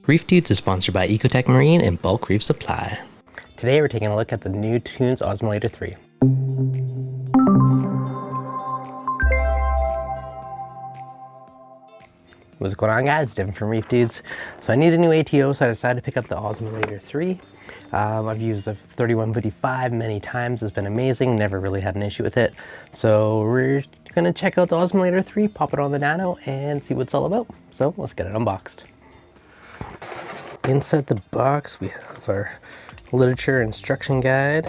ReefDudes is sponsored by Ecotech Marine and Bulk Reef Supply. Today we're taking a look at the new Tunze Osmolator 3. What's going on, guys? Devin from ReefDudes. So I need a new ATO, so I decided to pick up the Osmolator 3. I've used the 3155 many times. It's been amazing. Never really had an issue with it. So we're gonna check out the Osmolator 3, pop it on the Nano, and see what it's all about. So let's get it unboxed. Inside the box, we have our literature instruction guide.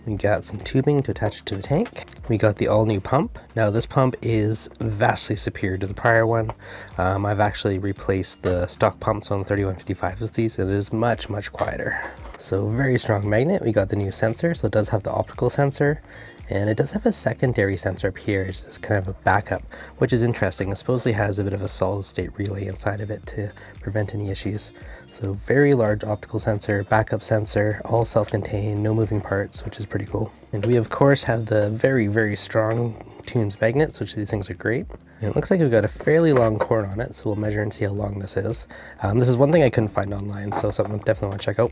We got some tubing to attach it to the tank. We got the all-new pump. Now this pump is vastly superior to the prior one. I've actually replaced the stock pumps on the 3155 with these, and it is much, much quieter. So very strong magnet. We got the new sensor, so it does have the optical sensor, and it does have a secondary sensor up here. It's just kind of a backup, which is interesting. It supposedly has a bit of a solid state relay inside of it to prevent any issues. So very large optical sensor, backup sensor, all self-contained, no moving parts, which is pretty cool. And we of course have the very, very strong Tunze magnets, which these things are great. And it looks like we've got a fairly long cord on it, so we'll measure and see how long this is. This is one thing I couldn't find online, so something I definitely want to check out.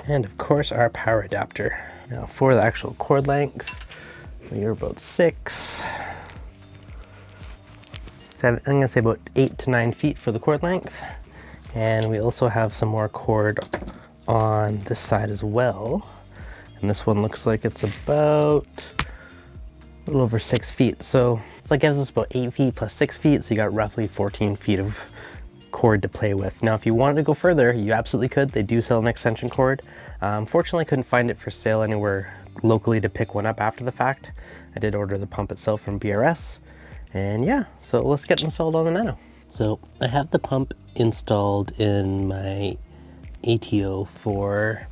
And of course our power adapter. Now for the actual cord length, we're about 6, 7, I'm gonna say about 8 to 9 feet for the cord length. And we also have some more cord on this side as well. And this one looks like it's about a little over 6 feet. So it's like gives us about 8 feet plus 6 feet. So you got roughly 14 feet of cord to play with. Now, if you wanted to go further, you absolutely could. They do sell an extension cord. Unfortunately, I couldn't find it for sale anywhere locally to pick one up after the fact. I did order the pump itself from BRS. And yeah, so let's get installed on the Nano. So I have the pump installed in my ATO for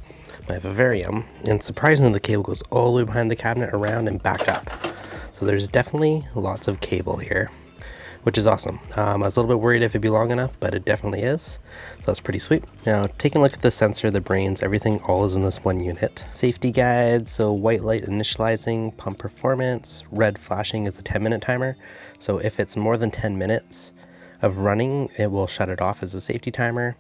my vivarium, and surprisingly the cable goes all the way behind the cabinet, around and back up. So there's definitely lots of cable here, which is awesome. I was a little bit worried if it'd be long enough, but it definitely is. So that's pretty sweet. Now taking a look at the sensor, the brains, everything all is in this one unit. Safety guide, so white light initializing, pump performance, red flashing is a 10-minute timer. So if it's more than 10 minutes of running, it will shut it off as a safety timer.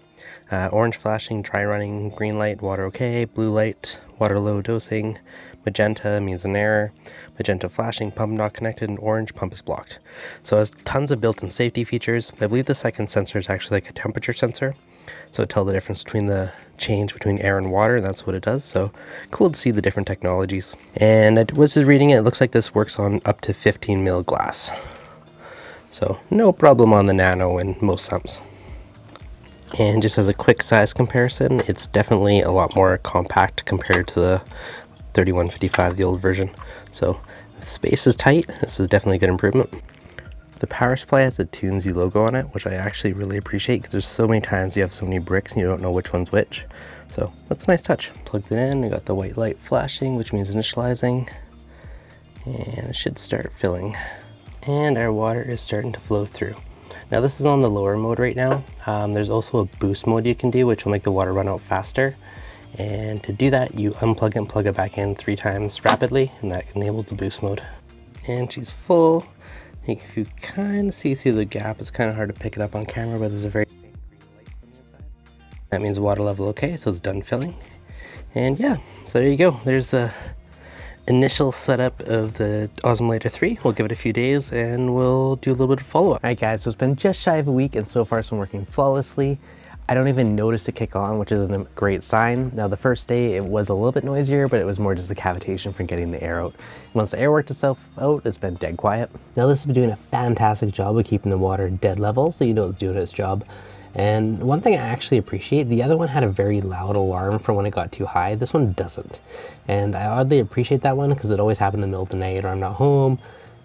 Orange flashing, dry running, green light, water okay, blue light, water low dosing, magenta means an error, magenta flashing, pump not connected, and orange, pump is blocked. So it has tons of built-in safety features. I believe the second sensor is actually like a temperature sensor, so it tells the difference between the change between air and water, and that's what it does. So cool to see the different technologies. And I was just reading it, it looks like this works on up to 15 mil glass. So no problem on the Nano in most sumps. And just as a quick size comparison, it's definitely a lot more compact compared to the 3155, the old version. So if space is tight, this is definitely a good improvement. The power supply has a Tunze logo on it, which I actually really appreciate because there's so many times you have so many bricks and you don't know which one's which. So that's a nice touch. Plugged it in, we got the white light flashing, which means initializing, and it should start filling. And our water is starting to flow through. Now this is on the lower mode right now. There's also a boost mode you can do, which will make the water run out faster. And to do that, you unplug it and plug it back in 3 times rapidly, and that enables the boost mode. And she's full. If you kind of see through the gap, it's kind of hard to pick it up on camera, but there's a very faint green light from the inside. That means water level okay, so it's done filling. And yeah, so there you go. There's the initial setup of the Osmolator 3. We'll give it a few days and we'll do a little bit of follow-up. All right guys, so it's been just shy of a week and so far it's been working flawlessly. I don't even notice it kick on, which is a great sign. Now the first day it was a little bit noisier, but it was more just the cavitation from getting the air out. Once the air worked itself out, it's been dead quiet. Now this has been doing a fantastic job of keeping the water dead level, so you know it's doing its job. And one thing I actually appreciate, the other one had a very loud alarm for when it got too high. This one doesn't. And I oddly appreciate that one because it always happened in the middle of the night or I'm not home.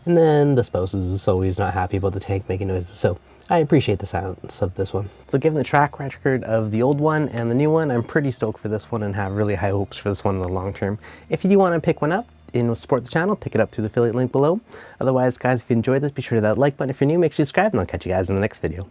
And then the spouse is always not happy about the tank making noises. So I appreciate the silence of this one. So given the track record of the old one and the new one, I'm pretty stoked for this one and have really high hopes for this one in the long term. If you do want to pick one up and support the channel, pick it up through the affiliate link below. Otherwise, guys, if you enjoyed this, be sure to hit that like button. If you're new, make sure you subscribe and I'll catch you guys in the next video.